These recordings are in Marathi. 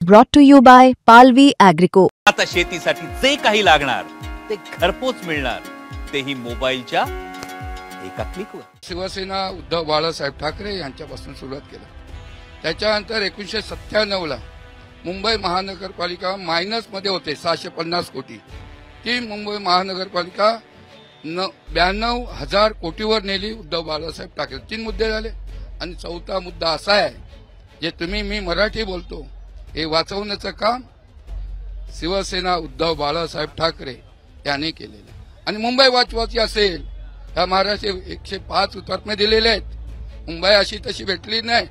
Brought to you by Palvi Agrico. आता शेतीसाठी जे काही लागणार ते घरपोच मिळणार, तेही मोबाईलच्या एका क्लिकवर. शिवसेना उद्धव बाळासाहेब ठाकरे यांच्यापासून सुरुवात केली. त्याच्यानंतर 1997 ला मुंबई महानगरपालिका मायनसमध्ये होते 650 कोटी. ती मुंबई महानगरपालिका 92,000 कोटीवर नेली उद्धव बाळासाहेब ठाकरे. 3 मुद्दे झाले. आणि चौथा मुद्दा असा आहे, जे मी मराठी बोलतो हे वाचवण्याचं काम शिवसेना उद्धव बाळासाहेब ठाकरे यांनी केलेलं. आणि मुंबई वाचवायची असेल, या महाराष्ट्र 105 हुतात्मे दिलेले आहेत. मुंबई अशी तशी भेटली नाही,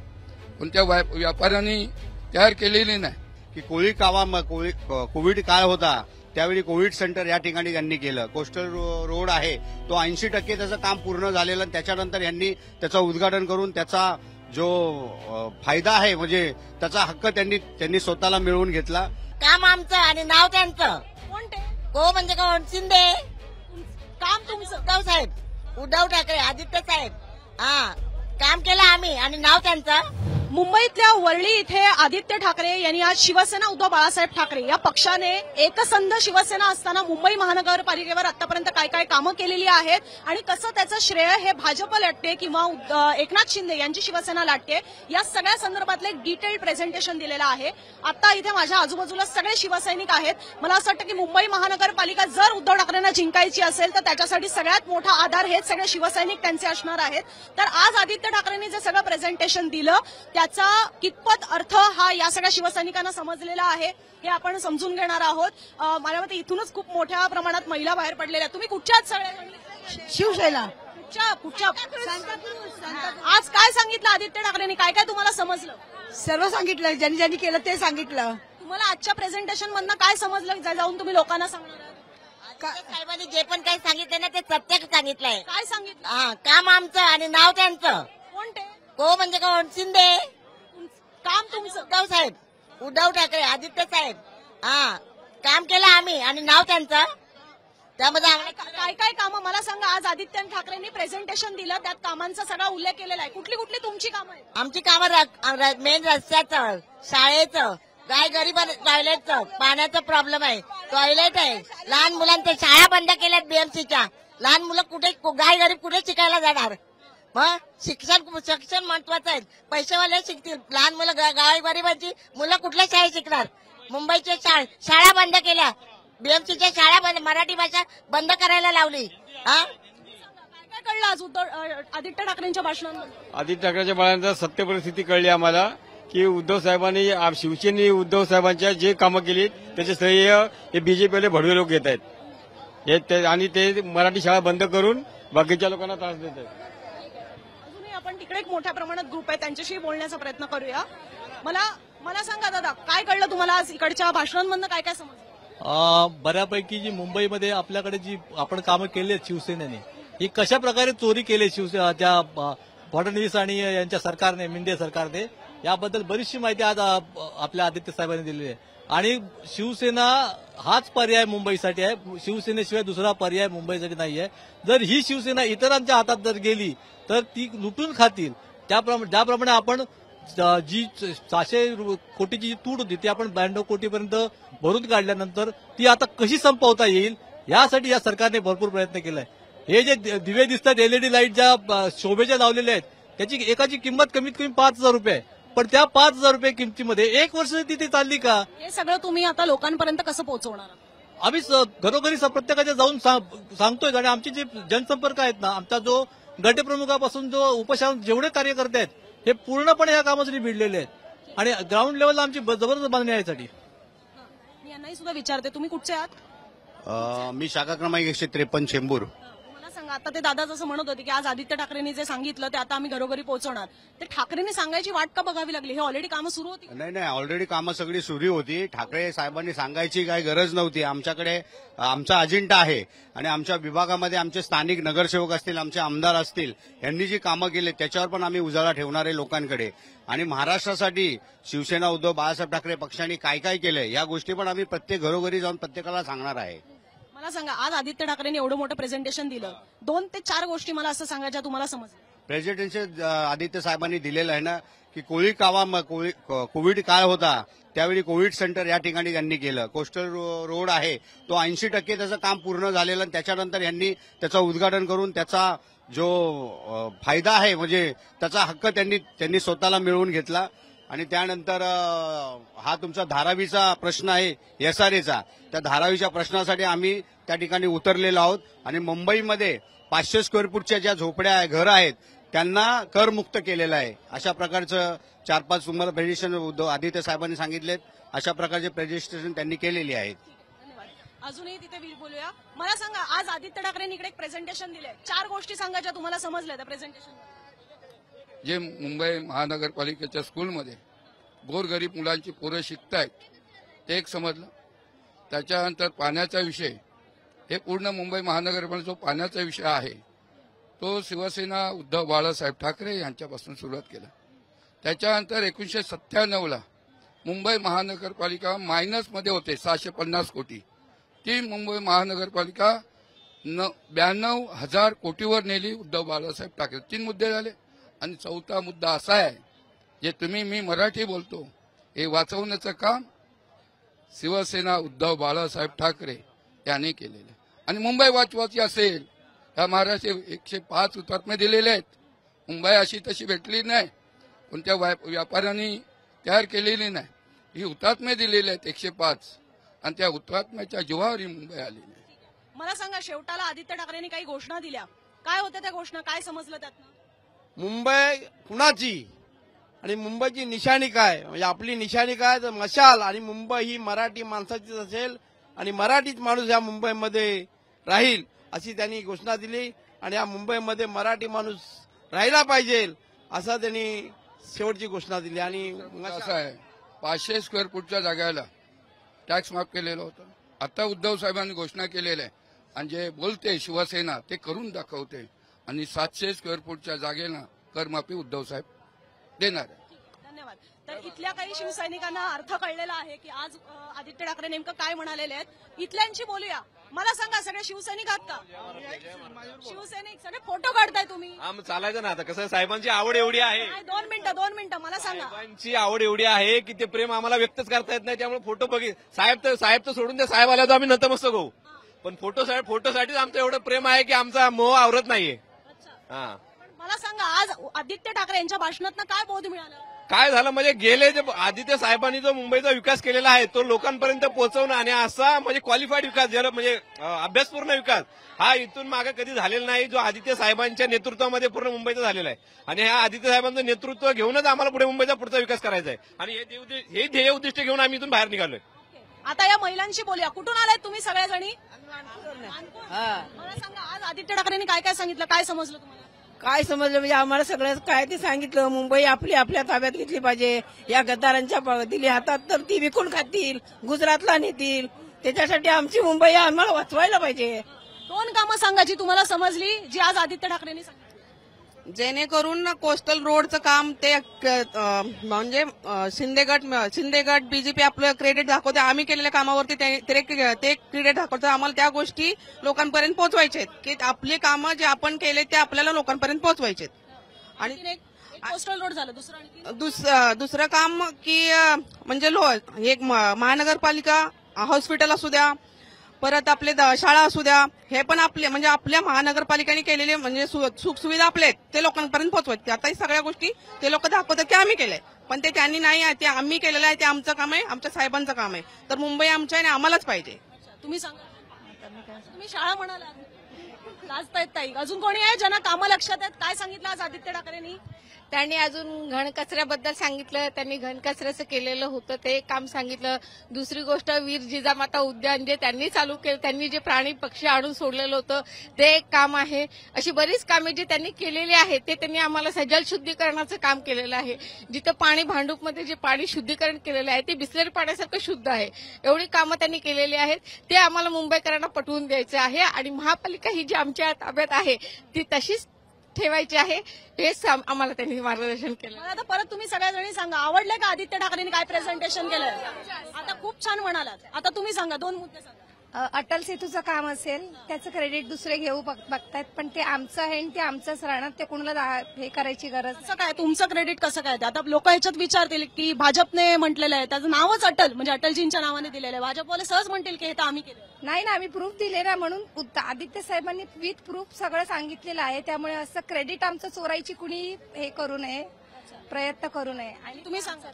कोणत्या व्यापाऱ्यांनी तयार केलेली नाही. की कोविड काळ होता त्यावेळी कोविड सेंटर या ठिकाणी त्यांनी केलं. कोस्टल रोड आहे तो 80% त्याचं काम पूर्ण झालेलं. त्याच्यानंतर यांनी त्याचं उद्घाटन करून त्याचा जो फायदा आहे म्हणजे त्याचा हक्क त्यांनी स्वतःला मिळवून घेतला. काम आमचं आणि नाव त्यांचं. को म्हणजे कोण? शिंदे. काम तुमचं उद्धव ठाकरे, आदित्य साहेब. काम केलं आम्ही आणि नाव त्यांचं. मुंबईतल्या वरळी इथे आदित्य ठाकरे यांनी आज शिवसेना उद्धव बाळासाहेब ठाकरे या पक्षाने एकसंध शिवसेना असताना मुंबई महानगरपालिकेवर आतापर्यंत काय काय कामं केलेली आहेत आणि कसं त्याचं श्रेय हे भाजप लाटते किंवा एकनाथ शिंदे यांची शिवसेना लाटते, या सगळ्या संदर्भातलं एक डिटेल्ड प्रेझेंटेशन दिलेलं आहे. आता इथे माझ्या आजूबाजूला सगळे शिवसैनिक आहेत. मला असं वाटतं की मुंबई महानगरपालिका जर उद्धव ठाकरेंना जिंकायची असेल तर त्याच्यासाठी सगळ्यात मोठा आधार हेच सगळे शिवसैनिक त्यांचे असणार आहेत. तर आज आदित्य ठाकरेंनी जे सगळं प्रेझेंटेशन दिलं त्याचा कितपत अर्थ हा या सगळ्या शिवसैनिकांना समजलेला आहे हे आपण समजून घेणार आहोत. माझ्या मते इथूनच खूप मोठ्या प्रमाणात महिला बाहेर पडलेल्या. तुम्ही कुठच्या आहात सगळ्या? शिवसेना. कुठच्या? आज काय सांगितलं आदित्य ठाकरेंनी? काय काय तुम्हाला समजलं? सर्व सांगितलं, ज्यांनी ज्यांनी केलं ते सांगितलं. तुम्हाला आजच्या प्रेझेंटेशन मधनं काय समजलं जाऊन तुम्ही लोकांना सांगणार आहात? साहेबांनी जे पण काही सांगितलं ना ते सत्य सांगितलंय. काय सांगितलं? काम आमचं आणि नाव त्यांचं. कोण ते? को म्हणजे कोण? शिंदे. काम तुमचं. उद्धव ठाकरे, आदित्य साहेब. काम केलं आम्ही आणि नाव त्यांचं. त्यामध्ये काय काय कामं मला सांगा. आज आदित्य ठाकरेंनी प्रेझेंटेशन दिलं, त्यात कामांचा सगळा उल्लेख केलेला आहे. कुठली कुठली तुमची कामं आहेत? आमची कामं मेन रस्त्याचं, शाळेचं, गाय गरीब टॉयलेटचं, पाण्याचा प्रॉब्लेम आहे, टॉयलेट आहे, लहान मुलांच्या शाळा बंद केल्यात बीएमसीच्या. लहान मुलं कुठे, गाय गरीब कुठे शिकायला जाणार? मग शिक्षण महत्वाचं आहे. पैसेवाले शिकतील, लहान मुलं गाय गरीबांची मुलं कुठल्या शाळेत शिकणार? मुंबईच्या शाळा बंद केल्या, बीएमसीच्या शाळा बंद, मराठी भाषा बंद करायला लावली. काय काय कळलं आज आदित्य ठाकरेंच्या भाषणात? आदित्य ठाकरेंच्या भाषणात सत्य परिस्थिती कळली आम्हाला की उद्धव साहेबांनी, शिवसेनेने उद्धव साहेबांच्या जे कामं केली त्याचे श्रेय हे बीजेपीवाले भडवे लोक घेत आहेत आणि ते मराठी शाळा बंद करून बाकीच्या लोकांना त्रास देत आहेत. आपण तिकडे एक मोठ्या प्रमाणात ग्रुप आहे, त्यांच्याशी बोलण्याचा प्रयत्न करूया. मला सांगा दादा, काय कळलं तुम्हाला आज इकडच्या भाषणांमधनं? काय काय समजलं? बऱ्यापैकी जी मुंबईमध्ये आपल्याकडे जी आपण कामं केली आहेत शिवसेनेने, ही कशा प्रकारे चोरी केली त्या फडणवीस आणि यांच्या सरकारने, मिंदे सरकारने, याबद्दल बरीचशी माहिती आज आपल्या आदित्य साहेबांनी दिलेली आहे. आणि शिवसेना हाच पर्याय मुंबईसाठी आहे. शिवसेनेशिवाय दुसरा पर्याय मुंबईसाठी नाही आहे. जर ही शिवसेना इतरांच्या हातात जर गेली तर ती लुटून खातील. ज्याप्रमाणे आपण जी 600 कोटीची जी तूट होती ती आपण 92 कोटीपर्यंत भरून काढल्यानंतर ती आता कशी संपवता येईल यासाठी या सरकारने भरपूर प्रयत्न केलाय. हे जे दिवे दिसतात, एलईडी लाईट ज्या शोभेच्या लावलेल्या आहेत, त्याची एकाची किंमत कमीत कमी 5,000 रुपये आहे. पण त्या 5,000 रुपये किमतीमध्ये 1 वर्ष तिथे चालली का? हे सगळं तुम्ही आता लोकांपर्यंत कसं पोहोचवणार? आम्ही घरोघरी प्रत्येकाच्या जाऊन सांगतोय. आणि आमचे जे जनसंपर्क आहेत ना, आमचा जो गटप्रमुखापासून जो उपशासन जेवढे कार्यकर्ते आहेत हे पूर्णपणे या कामासाठी भिडलेले आहेत. आणि ग्राउंड लेवलला आमची जबरदस्त मागणी आहे यासाठी. मी यांनाही सुद्धा विचारते, तुम्ही कुठचे आहात? मी शाखा क्रमांक 153 चेंबूर. सांगा, आता ते दादा जसं म्हणत होते की आज आदित्य ठाकरेंनी जे सांगितलं ते आता आम्ही घरोघरी पोहोचवणार, ते ठाकरेंनी सांगायची वाट का बघावी लागली? हे ऑलरेडी कामं सुरू होती. नाही, ऑलरेडी कामं सगळी सुरू होती. ठाकरे साहेबांनी सांगायची काही गरज नव्हती. आमच्याकडे आमचा अजेंडा आहे आणि आमच्या विभागामध्ये आमचे स्थानिक नगरसेवक असतील, आमचे आमदार असतील, यांनी जी कामं केली त्याच्यावर पण आम्ही उजाळा ठेवणार आहे लोकांकडे. आणि महाराष्ट्रासाठी शिवसेना उद्धव बाळासाहेब ठाकरे पक्षाने काय काय केलंय या गोष्टी पण आम्ही प्रत्येक घरोघरी जाऊन प्रत्येकाला सांगणार आहे. मला सांगा, आज आदित्य ठाकरेंनी एवढं मोठं प्रेझेंटेशन दिलं, 2 ते 4 गोष्टी मला असं सांगायच्या तुम्हाला समजल्या? प्रेझिडेन्शियल आदित्य साहेबांनी दिलेलं आहे ना की कोविड काळ होता त्यावेळी कोविड सेंटर या ठिकाणी त्यांनी केलं. कोस्टल रोड आहे तो 80% त्याचं काम पूर्ण झालेलं आणि त्याच्यानंतर यांनी त्याचं उद्घाटन करून त्याचा जो फायदा आहे म्हणजे त्याचा हक्क त्यांनी स्वतःला मिळवून घेतला. आणि त्यानंतर हा तुमचा धारावीचा प्रश्न आहे SRAचा, त्या धारावीच्या प्रश्नासाठी आम्ही त्या ठिकाणी उतरलेलो आहोत. आणि मुंबईमध्ये 500 स्क्वेअर फूटच्या ज्या झोपड्या घर आहेत त्यांना करमुक्त केलेलं आहे. अशा प्रकारचं 4-5 तुम्हाला प्रेझेंटेशन आदित्य साहेबांनी सांगितलेत, अशा प्रकारचे प्रेझेंटेशन त्यांनी केलेली आहेत. अजूनही तिथे बोलूया. मला सांगा, आज आदित्य ठाकरेंनी इकडे एक प्रेझेंटेशन दिलंय, 4 गोष्टी सांगा ज्या तुम्हाला समजल्या त्या प्रेझेंटेशन. जे मुंबई महानगरपालिकेच्या स्कूलमध्ये गोरगरीब मुलांची पोरं शिकतायत ते एक समजलं. त्याच्यानंतर पाण्याचा विषय, हे पूर्ण मुंबई महानगरपालिकेचा जो पाण्याचा विषय आहे तो शिवसेना उद्धव बाळासाहेब ठाकरे यांच्यापासून सुरुवात केला. त्याच्यानंतर 1997ला मुंबई महानगरपालिका मायनसमध्ये होते 650 कोटी, ती मुंबई महानगरपालिका 92,000 कोटीवर नेली उद्धव बाळासाहेब ठाकरे. 3 मुद्दे झाले. आणि 4था मुद्दा असा आहे, जे मी मराठी बोलतो हे वाचवण्याचं काम शिवसेना उद्धव बाळासाहेब ठाकरे यांनी केलेलं. आणि मुंबई वाचवायची असेल, या महाराष्ट्र 105 हुतात्मे दिलेले आहेत. मुंबई अशी तशी भेटली नाही, कोणत्या व्यापाऱ्यांनी तयार केलेली नाही. ही हुतात्मे दिलेले आहेत 105, आणि त्या हुतात्म्याच्या जीवावर ही मुंबई आलेली आहे. मला सांगा, शेवटाला आदित्य ठाकरेंनी काही घोषणा दिल्या, काय होत्या त्या घोषणा, काय समजलं त्यातनं? मुंबई कुणाची आणि मुंबईची निशाणी काय, म्हणजे आपली निशाणी काय तर मशाल, आणि मुंबई ही मराठी माणसाचीच असेल आणि मराठीच माणूस या मुंबईमध्ये राहील अशी त्यांनी घोषणा दिली. आणि या मुंबईमध्ये मराठी माणूस राहिला पाहिजे असं त्यांनी शेवटची घोषणा दिली. आणि असं आहे, 500 स्क्वेअर फूटच्या जागेला टॅक्स माफ केलेलं होतं. आता उद्धव साहेबांनी घोषणा केलेली आहे आणि जे बोलते शिवसेना ते करून दाखवते. आणि 700 स्क्वेअर फूटच्या जागेला करमाफी उद्धव साहेब देणार आहे. धन्यवाद. तर इथल्या काही शिवसैनिकांना अर्थ कळलेला आहे की आज आदित्य ठाकरे नेमकं काय म्हणालेले आहेत. इथल्यांशी बोलूया. मला सांगा, सगळे शिवसैनिक आहात का? शिवसैनिक सगळे फोटो काढताय तुम्ही? चालायचं ना आता, कसं साहेबांची आवड एवढी आहे. 2 मिनिटं मला सांगा. साहेबांची आवड एवढी आहे की ते प्रेम आम्हाला व्यक्तच करता येत नाही, त्यामुळे फोटो साहेब तर सोडून द्या, साहेब आल्या तर आम्ही नतमस्तक होऊ, पण फोटोसाठीच आमचं एवढं प्रेम आहे की आमचा मोह आवरत नाहीये. मला सांगा, आज आदित्य ठाकरे यांच्या भाषणातनं काय बोध मिळालं? काय झालं म्हणजे गेले जे आदित्य साहेबांनी जो मुंबईचा विकास केलेला आहे तो लोकांपर्यंत पोहोचवणं, आणि असा म्हणजे क्वालिफाईड विकास, ज्याला म्हणजे अभ्यासपूर्ण विकास हा इथून मागे कधी झालेला नाही, जो आदित्य साहेबांच्या नेतृत्वामध्ये पूर्ण मुंबईचा झालेला आहे. आणि ह्या आदित्य साहेबांचं नेतृत्व घेऊनच आम्हाला पुढे मुंबईचा पुढचा विकास करायचा आहे. आणि हे ध्येय उद्दिष्ट घेऊन आम्ही इथून बाहेर निघालोय. आता या महिलांशी बोलूया. कुठून आलाय तुम्ही सगळ्याजणी? मला सांगा, आज आदित्य ठाकरेंनी काय काय सांगितलं, काय समजलं तुम्हाला? काय समजलं म्हणजे आम्हाला सगळं काय ते सांगितलं. मुंबई आपल्या ताब्यात घेतली पाहिजे. या गद्दारांच्या दिली हातात तर ती विकून खातील, गुजरातला नेतील. त्याच्यासाठी आमची मुंबई आम्हाला वाचवायला पाहिजे. 2 कामं सांगा जी तुम्हाला समजली, जी आज आदित्य ठाकरेंनी सांगितली. जेणेकरून कोस्टल रोडचं काम ते म्हणजे शिंदेगड बीजेपी आपलं क्रेडिट दाखवते. आम्ही केलेल्या कामावरती ते क्रेडिट दाखवतं. आम्हाला त्या गोष्टी लोकांपर्यंत पोहोचवायच्या आहेत की आपली कामं जे आपण केले ते आपल्याला लोकांपर्यंत पोहोचवायचे आहेत. आणि कोस्टल रोड झालं. दुसरं काम की म्हणजे एक महानगरपालिका हॉस्पिटल असू द्या, परत आपले शाळा असू द्या, हे पण आपले म्हणजे आपल्या महानगरपालिकेने केलेले म्हणजे सुखसुविधा आपले ते लोकांपर्यंत पोहोचवायचे. आता ही सगळ्या गोष्टी ते लोक दाखवतात की आम्ही केलंय, पण ते त्यांनी नाही, ते आम्ही केलेलं आहे, ते आमचं काम आहे, आमच्या साहेबांचं काम आहे. तर मुंबई आमच्या आणि आम्हालाच पाहिजे. तुम्ही सांगा, तुम्ही शाळा म्हणाला, लाजतायत ताई. अजून कोणी आहे ज्यांना कामं लक्षात आहेत? काय सांगितलं आज आदित्य ठाकरेंनी? त्यांनी अजून घनकचऱ्याबद्दल सांगितलं. त्यांनी घनकचऱ्याचं केलेलं होतं ते काम सांगितलं. दुसरी गोष्ट, वीर जिजामाता उद्यान जे त्यांनी चालू केलं, त्यांनी जे प्राणी पक्षी आणून सोडलेलं होतं ते एक काम आहे. अशी बरीच कामे जी त्यांनी केलेली आहेत ते त्यांनी आम्हाला जल शुद्धीकरणाचं काम केलेलं आहे. जिथं पाणी भांडूपमध्ये जे पाणी शुद्धीकरण केलेलं आहे ते बिसलेरी पाण्यासारखं शुद्ध आहे. एवढी कामं त्यांनी केलेली आहेत. ते आम्हाला मुंबईकरांना पटवून द्यायचं आहे. आणि महापालिका ही जी आमच्या ताब्यात आहे ती तशीच ठेवायची आहे, हेच आम्हाला त्यांनी मार्गदर्शन केलं. आता परत तुम्ही सगळ्याजणी सांगा, आवडलंय का आदित्य ठाकरेंनी काय प्रेझेंटेशन केलंय? आता खूप छान म्हणालात. आता तुम्ही सांगा, 2 मुद्दे सांगा. अटल सेतूचं काम असेल त्याचं क्रेडिट दुसरे घेऊ बघतायत, पण ते आमचं आहे आणि ते आमचंच राहणार, ते कोणाला हे करायची गरज कसं काय तुमचं क्रेडिट कसं काय ते? आता लोक याच्यात विचारतील की भाजपने म्हटलेलं आहे, त्याचं नावच अटल म्हणजे अटलजींच्या नावाने दिलेलं आहे, भाजपवाले सहज म्हणतील की हे तर आम्ही केलं. नाही ना, आम्ही प्रूफ दिले ना, म्हणून आदित्य साहेबांनी विथ प्रूफ सगळं सांगितलेलं आहे. त्यामुळे असं क्रेडिट आमचं चोरायची कुणी हे करू नये, प्रयत्न करू नये. आणि तुम्ही सांगा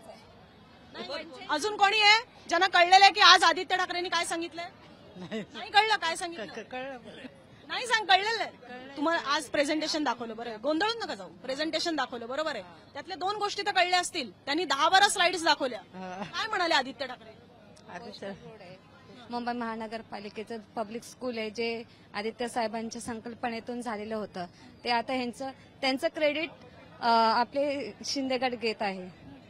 अजून कोणी आहे ज्यांना कळलेलं आहे की आज आदित्य ठाकरेंनी काय सांगितलंय? नाही कळलं काय सांगितलं? नाही कळलेलं आहे तुम्हाला. आज प्रेझेंटेशन दाखवलं, बरं गोंधळून नका जाऊ, प्रेझेंटेशन दाखवलं बरोबर आहे, त्यातल्या 2 गोष्टी तर कळल्या असतील. त्यांनी 10-12 स्लाइड्स दाखवल्या. काय म्हणाले आदित्य ठाकरे? मुंबई महानगरपालिकेचं पब्लिक स्कूल आहे जे आदित्य साहेबांच्या संकल्पनेतून झालेलं होतं, ते आता त्यांचं क्रेडिट आपले शिंदेगड घेत आहे.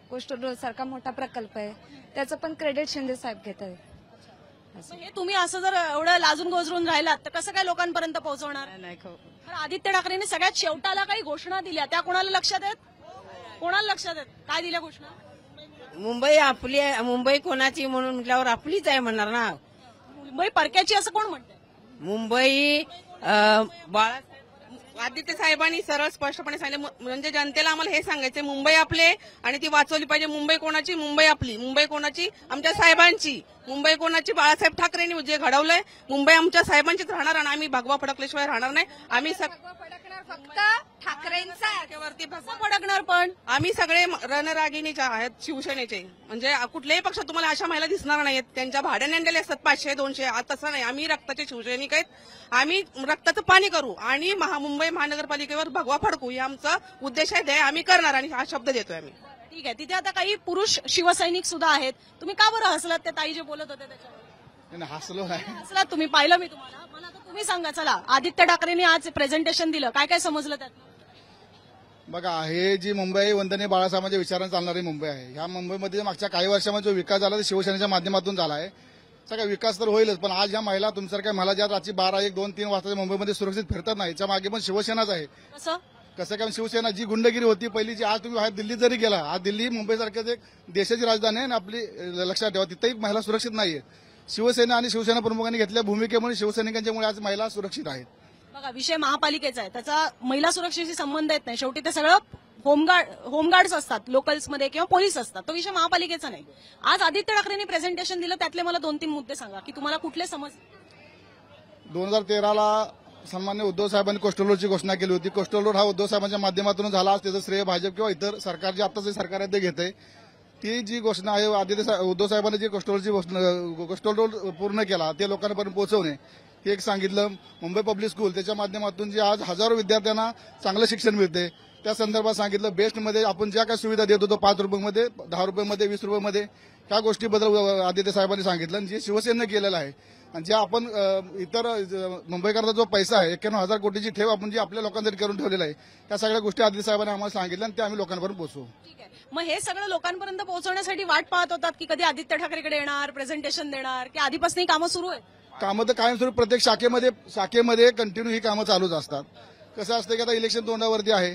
कोस्टल रोड सारखा मोठा प्रकल्प आहे, त्याचं पण क्रेडिट शिंदे साहेब घेत आहे. हे तुम्ही असं जर एवढं लाजून गोजरून राहिलात तर कसं काय लोकांपर्यंत पोहोचवणार? तर आदित्य ठाकरेंनी सगळ्यात शेवटाला काही घोषणा दिल्या, त्या कोणाला लक्षात आहेत? कोणाला लक्षात आहेत? काय दिल्या घोषणा? मुंबई आपली आहे, मुंबई कोणाची म्हणून म्हटल्यावर आपलीच आहे म्हणणार ना. मुंबई परक्याची असं कोण म्हणतं? मुंबई बाळा आदित्य साहेबांनी सरळ स्पष्टपणे सांगितलं, म्हणजे जनतेला आम्हाला हे सांगायचं, मुंबई आपले आणि ती वाचवली पाहिजे. मुंबई कोणाची? मुंबई आपली. मुंबई कोणाची? आमच्या साहेबांची. मुंबई कोणाची? बाळासाहेब ठाकरेंनी जे घडवलंय, मुंबई आमच्या साहेबांचीच राहणार आणि आम्ही भगवा फडकल्याशिवाय राहणार नाही. आम्ही फक्त ठाकरेंचा वरती भगवा फडकणार, पण आम्ही सगळे रणरागिणीचे आहेत, शिवसेनेचे. म्हणजे कुठल्याही पक्षात तुम्हाला अशा महिला दिसणार नाहीत. त्यांच्या भाड्याने आणलेले असतात 500-200. तसं नाही, आम्ही रक्ताचे शिवसैनिक आहेत. आम्ही रक्ताचं पाणी करू आणि मुंबई महानगरपालिकेवर भगवा फडकू, हे आमचा उद्देश आहे. आम्ही करणार आणि हा शब्द देतोय आम्ही. ठीक आहे. तिथे आता काही पुरुष शिवसैनिक सुद्धा आहेत. तुम्ही का बरं हसलात? ते ताई जे बोलत होते त्याच्यावर हसलो नाही. हसलात तुम्ही? पाहिलं मी तुम्हाला. मला आता तुम्ही सांगा, चला आदित्य ठाकरेंनी आज प्रेझेंटेशन दिलं, काय काय समजलं त्यात? बघा, हे जी मुंबई वंदनीय बाळासाहेबांच्या विचारांनी चालणारी मुंबई आहे. ह्या मुंबईमध्ये मागच्या काही वर्षामध्ये जो विकास झाला तो शिवसेनेच्या माध्यमातून झाला आहे. सगळा विकास तर होईलच, पण आज ह्या महिला तुमच्यासारख्या महिला ज्या रात्री 12, 1, 2, 3 वाजता मुंबईमध्ये सुरक्षित फिरतात नाही, याच्या मागे पण शिवसेनाच आहे. कसं काय? शिवसेना जी गुंडगिरी होती पहिली, जी आज तुम्ही बाहेर दिल्लीत जरी गेला, आज दिल्ली मुंबईसारख्याच एक देशाची राजधानी आहे आणि आपली लक्षात ठेवा, तिथेही महिला सुरक्षित नाहीये. शिवसेना आणि शिवसेना प्रमुखांनी घेतलेल्या भूमिकेमुळे शिवसैनिकांच्यामुळे आज महिला सुरक्षित आहेत. बघा, विषय महापालिकेचा आहे, त्याचा महिला सुरक्षेशी संबंध येत नाही. शेवटी ते सगळं होमगार्ड्स असतात, लोकल्समध्ये किंवा पोलीस असतात. तो विषय महापालिकेचा नाही. आज आदित्य ठाकरेंनी प्रेझेंटेशन दिलं, त्यातले मला 2-3 मुद्दे सांगा की तुम्हाला कुठले समजले. 2013ला सन्मान्य उद्धव साहेबांनी कोस्टल रोडची घोषणा केली होती. कोस्टल रोड हा उद्धव साहेबांच्या माध्यमातून झाला. आज त्याचं श्रेय भाजप किंवा इतर सरकार जे आताचे सरकार आहे ते घेत आहे. ती जी घोषणा आहे उद्धव साहेबांनी जी कोस्टल रोड पूर्ण केला, ते लोकांपर्यंत पोहोचवणे, हे एक सांगितलं. मुंबई पब्लिक स्कूल त्याच्या माध्यमातून जे आज हजारो विद्यार्थ्यांना चांगलं शिक्षण मिळते, त्या संदर्भात सांगितलं. बेस्टमध्ये आपण ज्या काही सुविधा देत होतो, 5 रुपयामध्ये, 10 रुपयामध्ये, 20 रुपयामध्ये, त्या गोष्टीबद्दल आदित्य साहेबांनी सांगितलं. आणि जे शिवसेनेनं केलेलं आहे आणि जे आपण इतर मुंबईकरता जो पैसा आहे 91,000 कोटीची ठेव आपण जी आपल्या लोकांसाठी करून ठेवलेला आहे, त्या सगळ्या गोष्टी आदित्य साहेबांनी आम्हाला सांगितल्या आणि ते आम्ही लोकांपर्यंत पोहोचवू. ठीक आहे. मग हे सगळं लोकांपर्यंत पोहोचवण्यासाठी वाट पाहत होतात की कधी आदित्य ठाकरेकडे येणार, प्रेझेंटेशन देणार, की आधीपासून कामं सुरू आहेत? कामं तर कायमस्वरूपी प्रत्येक शाखेमध्ये कंटिन्यू ही कामं चालूच असतात. कसं असतं की आता इलेक्शन तोंडावरती आहे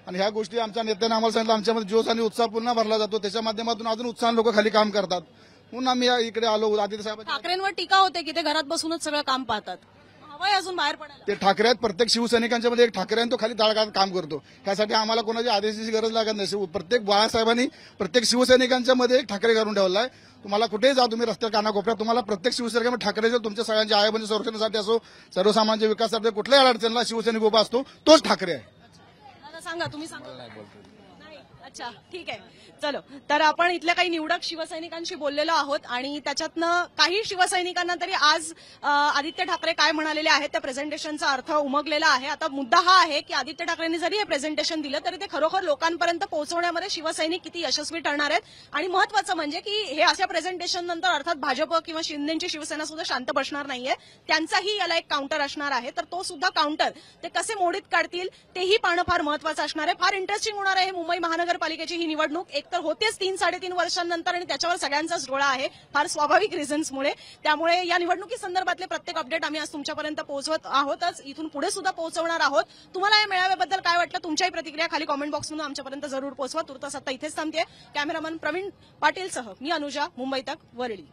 आणि ह्या गोष्टी आमच्या नेत्यांनी आम्हाला सांगितलं, आमच्यामध्ये जोश आणि उत्साह पुन्हा भरला जातो. त्याच्या माध्यमातून अजून उत्साहाने लोक खाली काम करतात. म्हणून आम्ही इकडे आलो. आदित्य साहेब ठाकरेंवर टीका होते की ते घरात बसूनच सगळं काम पाहतात. हवंय अजून बाहेर पडायला. ते ठाकरे आहेत. प्रत्येक शिवसैनिकांच्या मध्ये एक ठाकरे आहे, तो खाली तळागाळात काम करतो. त्यासाठी आम्हाला कोणाच्या आदेशाची गरज लागत नाही. प्रत्येक बाळासाहेबांनी प्रत्येक शिवसैनिकांच्या मध्ये एक ठाकरे करून ठेवला आहे. तुम्हाला कुठेही जा, तुम्ही रस्त्यात कानाकोपऱ्यात तुम्हाला प्रत्येक शिवसैनिकांमध्ये ठाकरे जो तुमच्या सगळ्यांच्या आयाबंदी संरक्षणासाठी असो, सर्वसामान्य विकासासाठी कुठल्याही अडचणीला शिवसैनिक उभा असतो, तोच ठाकरे आहे. सांगा, तुम्ही सांगा. नाही, अच्छा, ठीक आहे. चलो, तर आपण इथल्या काही निवडक शिवसैनिकांशी बोललेलो आहोत आणि त्याच्यातनं काही शिवसैनिकांना तरी आज आदित्य ठाकरे काय म्हणालेले आहेत त्या प्रेझेंटेशनचा अर्थ उमगलेला आहे. आता मुद्दा हा आहे की आदित्य ठाकरेंनी जरी हे प्रेझेंटेशन दिलं तरी ते खरोखर लोकांपर्यंत पोहोचवण्यामध्ये शिवसैनिक किती यशस्वी ठरणार आहेत. आणि महत्वाचं म्हणजे की हे अशा प्रेझेंटेशन नंतर अर्थात भाजप किंवा शिंदेची शिवसेना सुद्धा शांत बसणार नाहीये. त्यांचाही याला एक काउंटर असणार आहे. तर तो सुद्धा काउंटर ते कसे मोडीत काढतील तेही पाहणं फार महत्वाचं असणार आहे. फार इंटरेस्टिंग होणार आहे मुंबई महानगरपालिकेची ही निवडणूक. एक तर होतेच 3-3.5 वर्षांनंतर आणि त्याच्यावर सगळ्यांचाच डोळा आहे, फार स्वाभाविक रिझन्समुळे. त्यामुळे या निवडणुकी संदर्भातले प्रत्येक अपडेट आम्ही आज तुमच्यापर्यंत पोहोचवत आहोतच, इथून पुढे सुद्धा पोहोचवणार आहोत. तुम्हाला या मेळाव्याबद्दल काय वाटलं, तुमच्याही प्रतिक्रिया खाली कॉमेंट बॉक्समधून आमच्यापर्यंत जरूर पोहोचवा. तुर्तास आता इथेच थांबते. कॅमेरामन प्रवीण पाटीलसह मी अनुजा, मुंबई तक, वरळी.